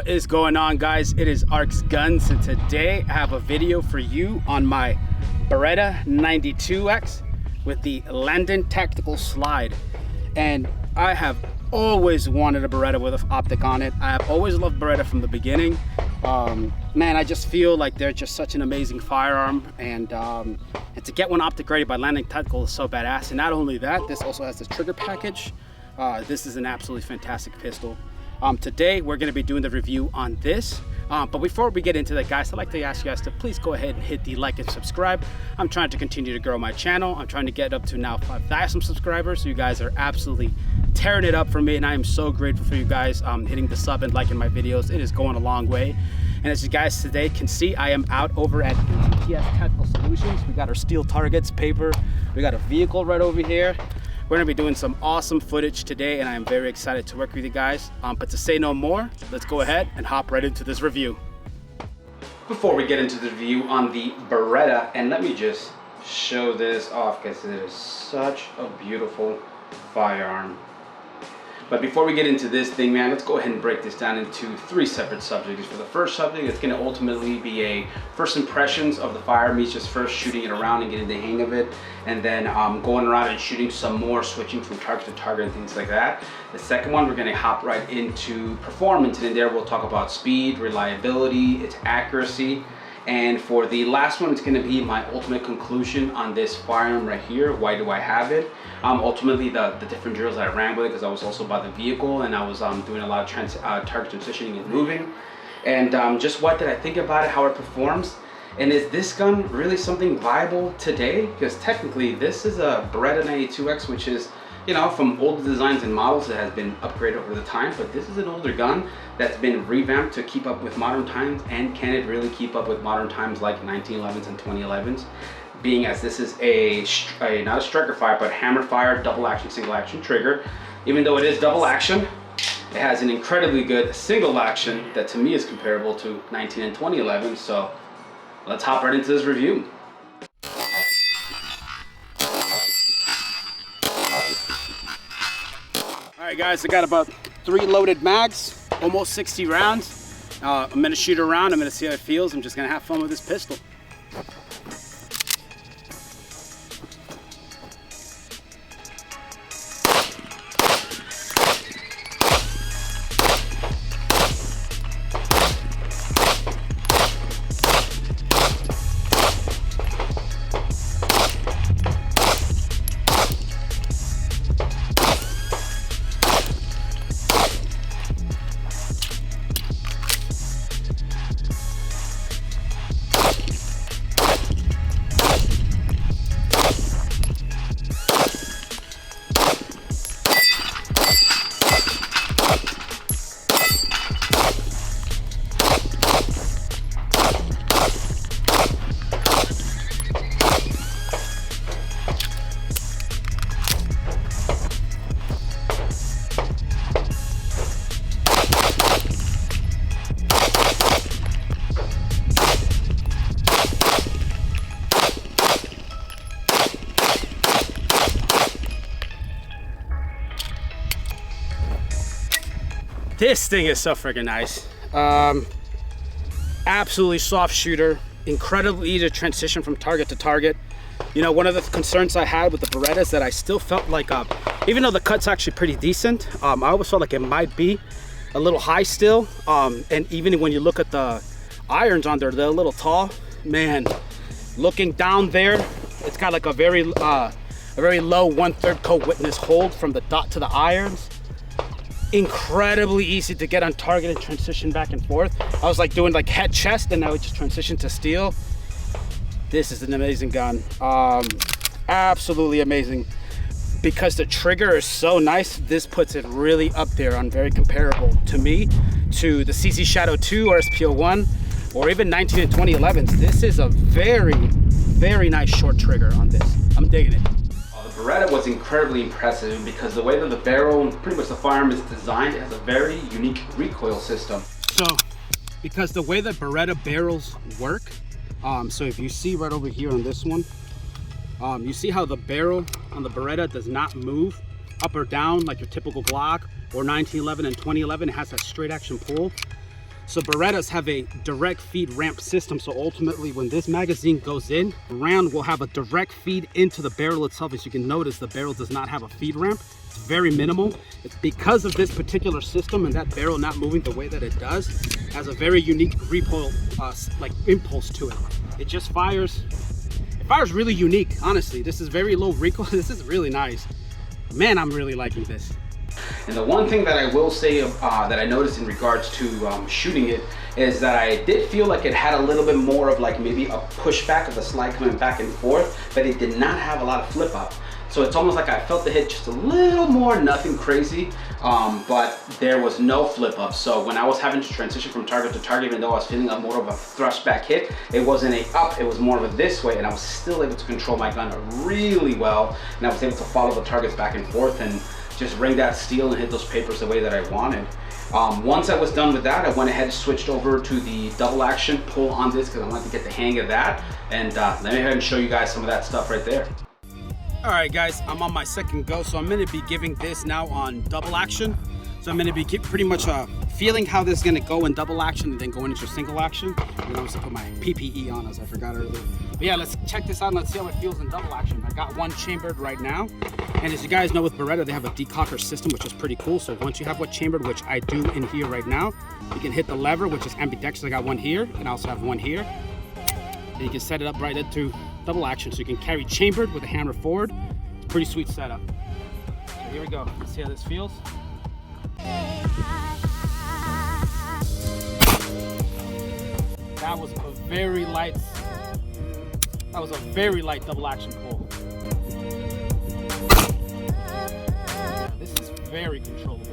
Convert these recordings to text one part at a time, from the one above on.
What is going on, guys? It is Arcs Guns, and today I have a video for you on my Beretta 92X with the Langdon tactical slide. And I have always wanted a Beretta with an optic on it. I have always loved Beretta from the beginning. Man, I just feel like they're just such an amazing firearm, and to get one optic ready by Langdon Tactical is so badass. And not only that, this also has this trigger package. This is an absolutely fantastic pistol. Today we're going to be doing the review on this, but before we get into that, guys, I'd like to ask you guys to please go ahead and hit the like and subscribe. I'm trying to continue to grow my channel. I'm trying to get up to now 5,000 subscribers, so you guys are absolutely tearing it up for me, and I am so grateful for you guys hitting the sub and liking my videos. It is going a long way. And as you guys today can see, I am out over at LTT Tactical Solutions. We got our steel targets, paper, we got a vehicle right over here. We're gonna be doing some awesome footage today, and I am very excited to work with you guys. But to say no more, let's go ahead and hop right into this review. Before we get into the review on the Beretta, and let me just show this off because it is such a beautiful firearm. But before we get into this thing, man, let's go ahead and break this down into three separate subjects. For the first subject, it's going to ultimately be a first impressions of the firearm, means just first shooting it around and getting the hang of it, and then going around and shooting some more, switching from target to target and things like that. The second one, we're going to hop right into performance, and in there we'll talk about speed, reliability, its accuracy. And for the last one, it's going to be my ultimate conclusion on this firearm right here. Why do I have it? Ultimately, the different drills that I ran with it, because I was also by the vehicle and I was doing a lot of target transitioning and moving. And just what did I think about it, how it performs? And is this gun really something viable today? Because technically, this is a Beretta 92X, which is, you know, from older designs and models, it has been upgraded over the time, but this is an older gun that's been revamped to keep up with modern times. And can it really keep up with modern times like 1911s and 2011s? Being as this is not a striker fire, but hammer fire, double action, single action trigger. Even though it is double action, it has an incredibly good single action that to me is comparable to 19 and 2011. So let's hop right into this review. Alright guys, I got about 3 loaded mags, almost 60 rounds. I'm gonna shoot around, I'm gonna see how it feels. I'm just gonna have fun with this pistol. This thing is so freaking nice. Absolutely soft shooter, incredibly easy to transition from target to target. You know, one of the concerns I had with the Beretta is that I still felt like, even though the cut's actually pretty decent, I always felt like it might be a little high still. And even when you look at the irons on there, they're a little tall. Man, looking down there, it's got like a very low 1/3 coat witness hold from the dot to the irons. Incredibly easy to get on target and transition back and forth. I was like doing like head chest, and I would just transition to steel. This is an amazing gun. Absolutely amazing. Because the trigger is so nice, this puts it really up there on very comparable to me to the CC Shadow 2 or SPO1 or even 19 and 2011s. This is a very, very nice short trigger on this. I'm digging it. The Beretta was incredibly impressive because the way that the barrel and pretty much the firearm is designed, it has a very unique recoil system. So, because the way that Beretta barrels work, so if you see right over here on this one, you see how the barrel on the Beretta does not move up or down like your typical Glock or 1911 and 2011. It has that straight action pull. So Berettas have a direct feed ramp system. So ultimately when this magazine goes in, the round will have a direct feed into the barrel itself. As you can notice, the barrel does not have a feed ramp. It's very minimal. It's because of this particular system and that barrel not moving the way that it does, has a very unique recoil like impulse to it. It just fires, it fires really unique, honestly. This is very low recoil. This is really nice. Man, I'm really liking this. And the one thing that I will say that I noticed in regards to shooting it is that I did feel like it had a little bit more of like maybe a pushback of the slide coming back and forth, but it did not have a lot of flip up. So it's almost like I felt the hit just a little more, nothing crazy, but there was no flip up. So when I was having to transition from target to target, even though I was feeling more of a thrust back hit, it wasn't a up, it was more of a this way, and I was still able to control my gun really well, and I was able to follow the targets back and forth and just ring that steel and hit those papers the way that I wanted. Once I was done with that, I went ahead and switched over to the double action pull on this because I wanted to get the hang of that. And let me go ahead and show you guys some of that stuff right there. All right, guys, I'm on my second go. So I'm gonna be giving this now on double action. So I'm gonna be pretty much feeling how this is gonna go in double action and then going into single action. And I was to put my PPE on, as I forgot earlier. But yeah, let's check this out and let's see how it feels in double action. I got one chambered right now. And as you guys know, with Beretta, they have a decocker system, which is pretty cool. So once you have one chambered, which I do in here right now, you can hit the lever, which is ambidextrous. I got one here and I also have one here. And you can set it up right into double action. So you can carry chambered with a hammer forward. It's a pretty sweet setup. So here we go. Let's see how this feels. That was a very light double action pull. This is very controllable.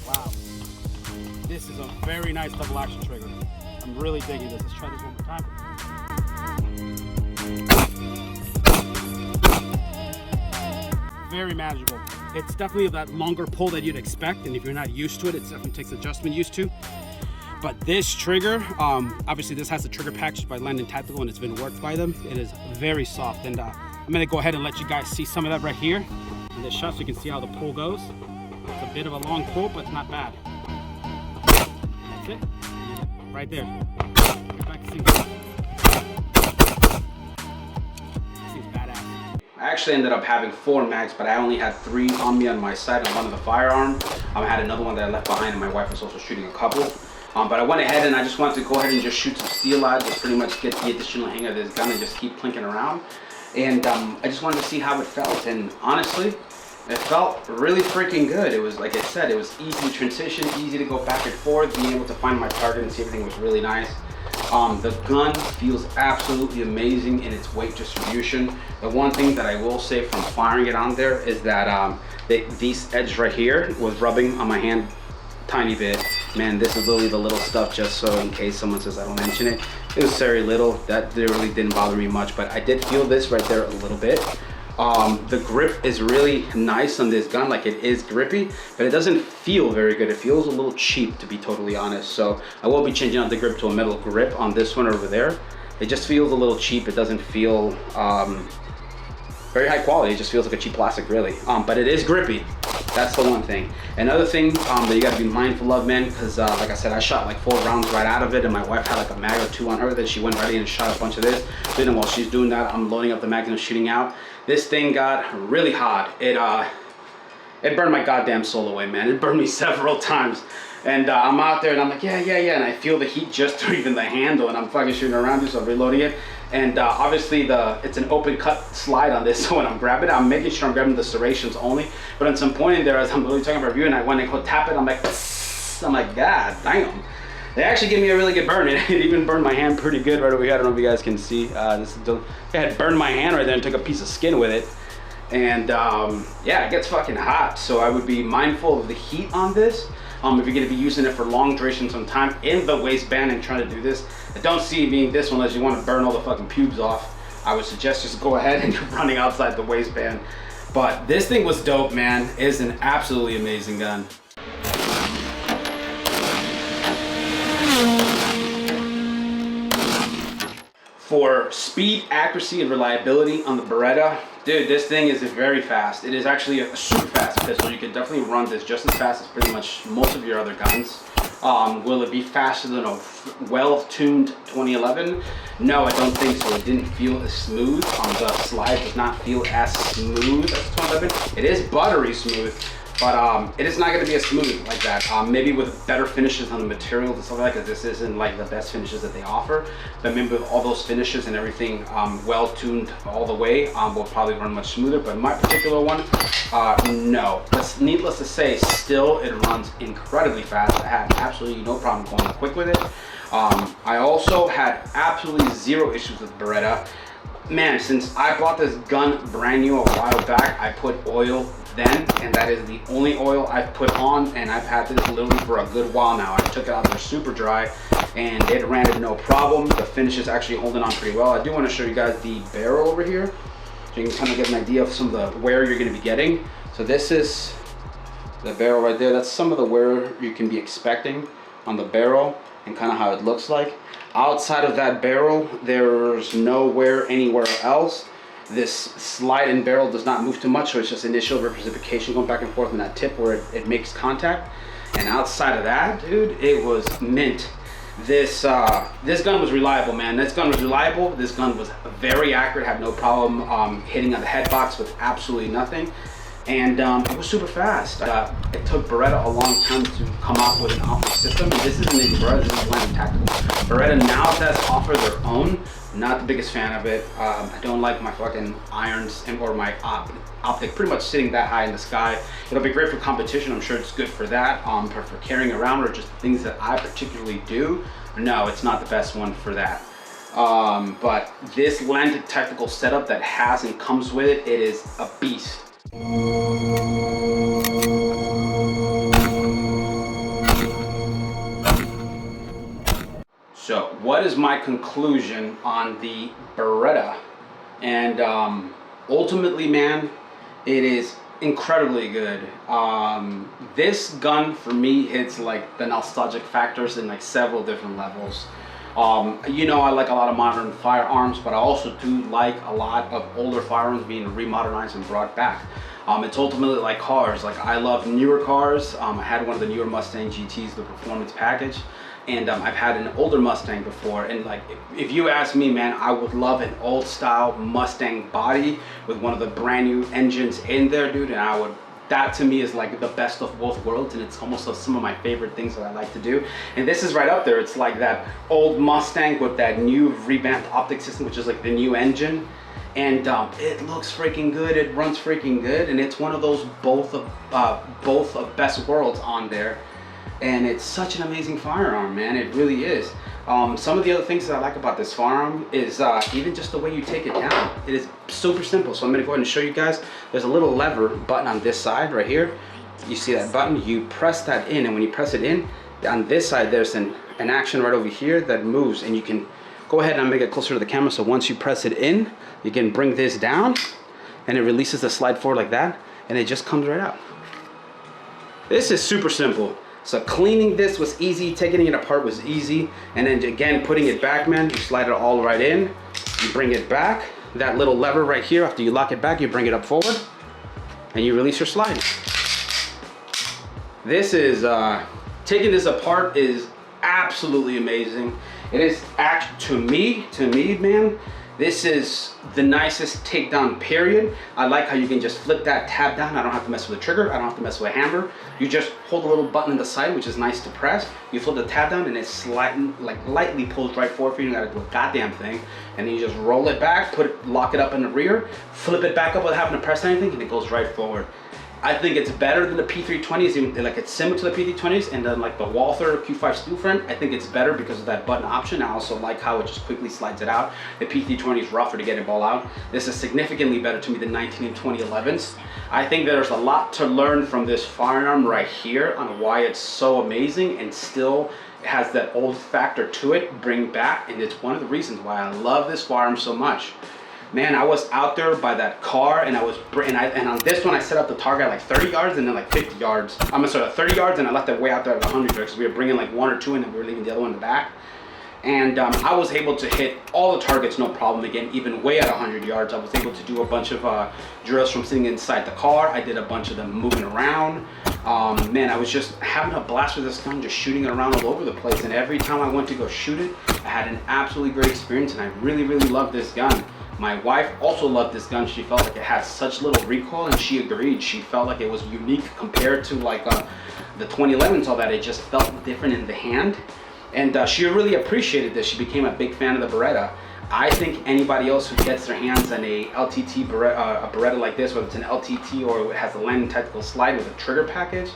Wow. This is a very nice double action trigger. I'm really digging this. Let's try this one more time. Very manageable. It's definitely that longer pull that you'd expect, and if you're not used to it, it definitely takes adjustment used to. But this trigger, obviously this has a trigger packaged by Langdon Tactical and it's been worked by them. It is very soft, and I'm gonna go ahead and let you guys see some of that right here in this shot so you can see how the pull goes. It's a bit of a long pull, but it's not bad. That's it, right there. Get back to single. I actually ended up having 4 mags, but I only had 3 on me on my side on one of the firearm. I had another one that I left behind, and my wife was also shooting a couple. But I went ahead and I just wanted to go ahead and just shoot some steel out, just pretty much get the additional hang of this gun and just keep plinking around. And I just wanted to see how it felt, and honestly, it felt really freaking good. It was, like I said, it was easy to transition, easy to go back and forth, being able to find my target and see everything was really nice. The gun feels absolutely amazing in its weight distribution. The one thing that I will say from firing it on there is that these edges right here was rubbing on my hand tiny bit. Man, this is literally the little stuff just so in case someone says I don't mention it. It was very little. That really didn't bother me much, but I did feel this right there a little bit. The grip is really nice on this gun, like it is grippy, but it doesn't feel very good. It feels a little cheap, to be totally honest. So I will be changing out the grip to a metal grip on this one over there. It just feels a little cheap. It doesn't feel very high quality. It just feels like a cheap plastic, really. But it is grippy. That's the one thing. Another thing that you gotta be mindful of, man, because like I said, I shot like 4 rounds right out of it, and my wife had like a mag or 2 on her that she went ready and shot a bunch of this. Then while she's doing that, I'm loading up the mag and shooting out. This thing got really hot. It burned my goddamn soul away, man. It burned me several times. And I'm out there and I'm like, yeah, and I feel the heat just through even the handle, and I'm fucking shooting around it, so I'm reloading it. And obviously it's an open cut slide on this, so when I'm grabbing it, I'm making sure I'm grabbing the serrations only. But at some point in there, as I'm literally talking about review, and when I go tap it, I'm like, God damn. They actually gave me a really good burn. It even burned my hand pretty good right over here. I don't know if you guys can see. It had burned my hand right there and took a piece of skin with it. And yeah, it gets fucking hot. So I would be mindful of the heat on this. If you're gonna be using it for long durations of time in the waistband and trying to do this, I don't see it being this one unless you want to burn all the fucking pubes off. I would suggest just go ahead and you're running outside the waistband. But this thing was dope, man. It's an absolutely amazing gun. For speed, accuracy, and reliability on the Beretta, dude, this thing is very fast. It is actually a super fast pistol. You can definitely run this just as fast as pretty much most of your other guns. Will it be faster than a well-tuned 2011? No, I don't think so. It didn't feel as smooth. The slide does not feel as smooth as the 2011. It is buttery smooth, but it is not going to be as smooth like that. Maybe with better finishes on the materials and stuff like that, because this isn't like the best finishes that they offer. But maybe with all those finishes and everything well tuned all the way, will probably run much smoother. But my particular one, no. But needless to say, still it runs incredibly fast. I had absolutely no problem going quick with it. I also had absolutely zero issues with Beretta. Man, since I bought this gun brand new a while back, I put oil then, and that is the only oil I've put on, and I've had this literally for a good while now. I took it out there super dry and it ran it no problem. The finish is actually holding on pretty well. I do want to show you guys the barrel over here so you can kind of get an idea of some of the wear you're going to be getting. So this is the barrel right there. That's some of the wear you can be expecting on the barrel and kind of how it looks like. Outside of that barrel, there's no wear anywhere else. This slide and barrel does not move too much, so it's just initial reciprocation going back and forth on that tip where it makes contact. And outside of that, dude, it was mint. This gun was reliable, man. This gun was reliable. This gun was very accurate, had no problem hitting on the head box with absolutely nothing. And it was super fast. It took Beretta a long time to come out with an optic system. And this isn't even Beretta, this is Langdon Tactical. Beretta now does offer their own. Not the biggest fan of it. I don't like my fucking irons or my optic pretty much sitting that high in the sky. It'll be great for competition. I'm sure it's good for that. For carrying around or just things that I particularly do. No, it's not the best one for that. But this Langdon Tactical setup that has and comes with it, it is a beast. So what is my conclusion on the Beretta? And ultimately, man, it is incredibly good. This gun for me hits like the nostalgic factors in like several different levels. You know, I like a lot of modern firearms, but I also do like a lot of older firearms being remodernized and brought back. It's ultimately like cars. Like, I love newer cars. I had one of the newer Mustang GTs, the performance package, and I've had an older Mustang before. And like, if you ask me, man, I would love an old style Mustang body with one of the brand new engines in there, dude. And I would, that to me is like the best of both worlds, and it's almost some of my favorite things that I like to do. And this is right up there. It's like that old Mustang with that new revamped optic system, which is like the new engine. And it looks freaking good, it runs freaking good, and it's one of those both of best worlds on there. And it's such an amazing firearm, man, it really is. Some of the other things that I like about this firearm is even just the way you take it down. It is super simple. So I'm gonna go ahead and show you guys. There's a little lever button on this side right here. You see that button? You press that in, and when you press it in, on this side there's an action right over here that moves, and you can go ahead and make it closer to the camera. So once you press it in, you can bring this down, and it releases the slide forward like that, and it just comes right out. This is super simple. So cleaning this was easy, taking it apart was easy, and then again putting it back, man, you slide it all right in, you bring it back, that little lever right here, after you lock it back, you bring it up forward, and you release your slide. This is, taking this apart is absolutely amazing. It is, to me, man, this is the nicest takedown, period. I like how you can just flip that tab down. I don't have to mess with the trigger. I don't have to mess with a hammer. You just hold a little button on the side, which is nice to press. You flip the tab down, and it's sliding, like lightly pulls right forward for you. You don't gotta do a goddamn thing. And then you just roll it back, lock it up in the rear, flip it back up without having to press anything, and it goes right forward. I think it's better than the P320s, even like it's similar to the P320s, and then like the Walther Q5 steel frame, I think it's better because of that button option. I also like how it just quickly slides it out. The P320 is rougher to get it all out. This is significantly better to me than 19 and 2011s. I think there's a lot to learn from this firearm right here on why it's so amazing and still has that old factor to it, bring back, and it's one of the reasons why I love this firearm so much. Man, I was out there by that car, and and on this one I set up the target at like 30 yards and then like 50 yards. I'm sorry, 30 yards, and I left it way out there at 100 yards because we were bringing like one or two in, and we were leaving the other one in the back. And I was able to hit all the targets no problem again, even way at 100 yards. I was able to do a bunch of drills from sitting inside the car. I did a bunch of them moving around. Man, I was just having a blast with this gun, just shooting it around all over the place. And every time I went to go shoot it, I had an absolutely great experience, and I really, really loved this gun. My wife also loved this gun. She felt like it had such little recoil, and she agreed. She felt like it was unique compared to like the 2011s, all that. It just felt different in the hand. And she really appreciated this. She became a big fan of the Beretta. I think anybody else who gets their hands on a LTT Beretta, a Beretta like this, whether it's an LTT or it has a Langdon tactical slide with a trigger package,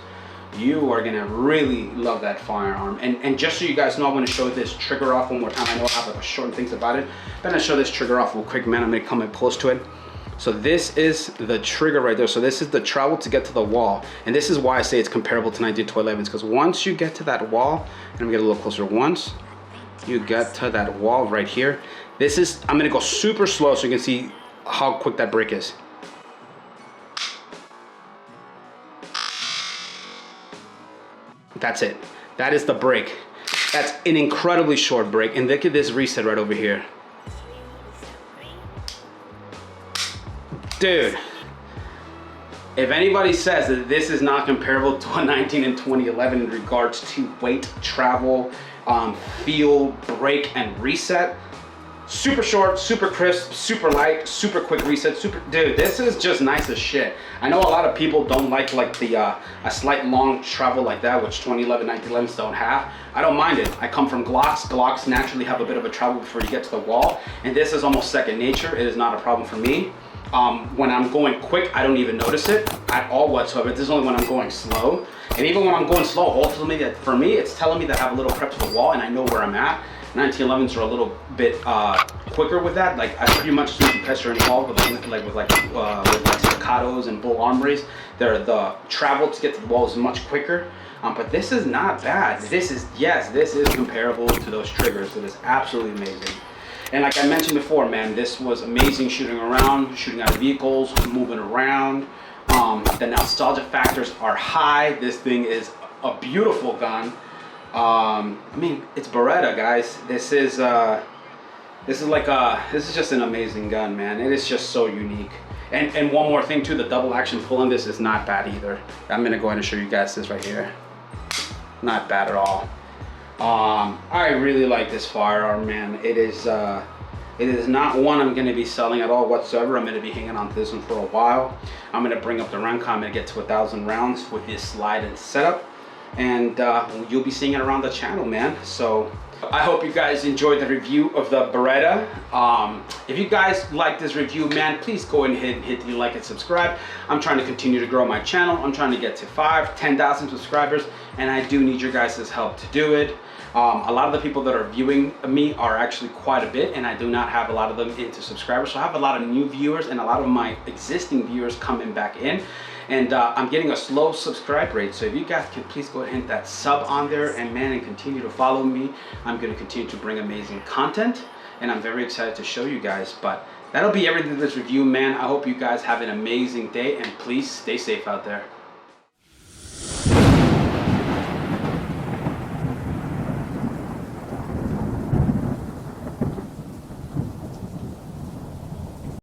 you are gonna really love that firearm. And just so you guys know, I'm gonna show this trigger off one more time. I know I have like short things about it, but I'm gonna show this trigger off real quick, man. I'm gonna come in close to it. So this is the trigger right there. So this is the travel to get to the wall. And this is why I say it's comparable to 1911s, because once you get to that wall, and I'm gonna get a little closer, once you get to that wall right here, this is, I'm gonna go super slow so you can see how quick that break is. That's it. That is the break. That's an incredibly short break. And look at this reset right over here. Dude, if anybody says that this is not comparable to a 19 and 2011 in regards to weight, travel, feel, break, and reset, super short, super crisp, super light, super quick reset, dude, this is just nice as shit. I know a lot of people don't like the a slight long travel like that, which 2011, 1911s don't have. I don't mind it. I come from Glocks. Glocks naturally have a bit of a travel before you get to the wall, and this is almost second nature. It is not a problem for me. When I'm going quick, I don't even notice it at all whatsoever. This is only when I'm going slow. And even when I'm going slow, ultimately, for me, it's telling me that I have a little prep to the wall and I know where I'm at. 1911s are a little bit quicker with that. Like I pretty much see the pressure involved with staccatos and bull armories. The travel to get to the wall is much quicker. But this is not bad. This is comparable to those triggers. It is absolutely amazing. And like I mentioned before, man, this was amazing shooting around, shooting out of vehicles, moving around. The nostalgia factors are high. This thing is a beautiful gun. I mean, it's Beretta, guys. This is just an amazing gun, man. It is just so unique. And one more thing too, the double action pull on this is not bad either. I'm gonna go ahead and show you guys this right here. Not bad at all. I really like this firearm, man. It is not one I'm going to be selling at all whatsoever. I'm going to be hanging on to this one for a while. I'm going to bring up the round count. I'm going to get to 1,000 rounds with this slide and setup, and you'll be seeing it around the channel, man. So I hope you guys enjoyed the review of the Beretta. If you guys like this review, man, please go ahead and hit the like and subscribe. I'm trying to continue to grow my channel. I'm trying to get to 10,000 subscribers, and I do need your guys' help to do it. A lot of the people that are viewing me are actually quite a bit, and I do not have a lot of them into subscribers. So I have a lot of new viewers and a lot of my existing viewers coming back in. And I'm getting a slow subscribe rate. So if you guys can please go ahead and hit that sub on there, and man, and continue to follow me. I'm going to continue to bring amazing content, and I'm very excited to show you guys. But that'll be everything in this review, man. I hope you guys have an amazing day, and please stay safe out there.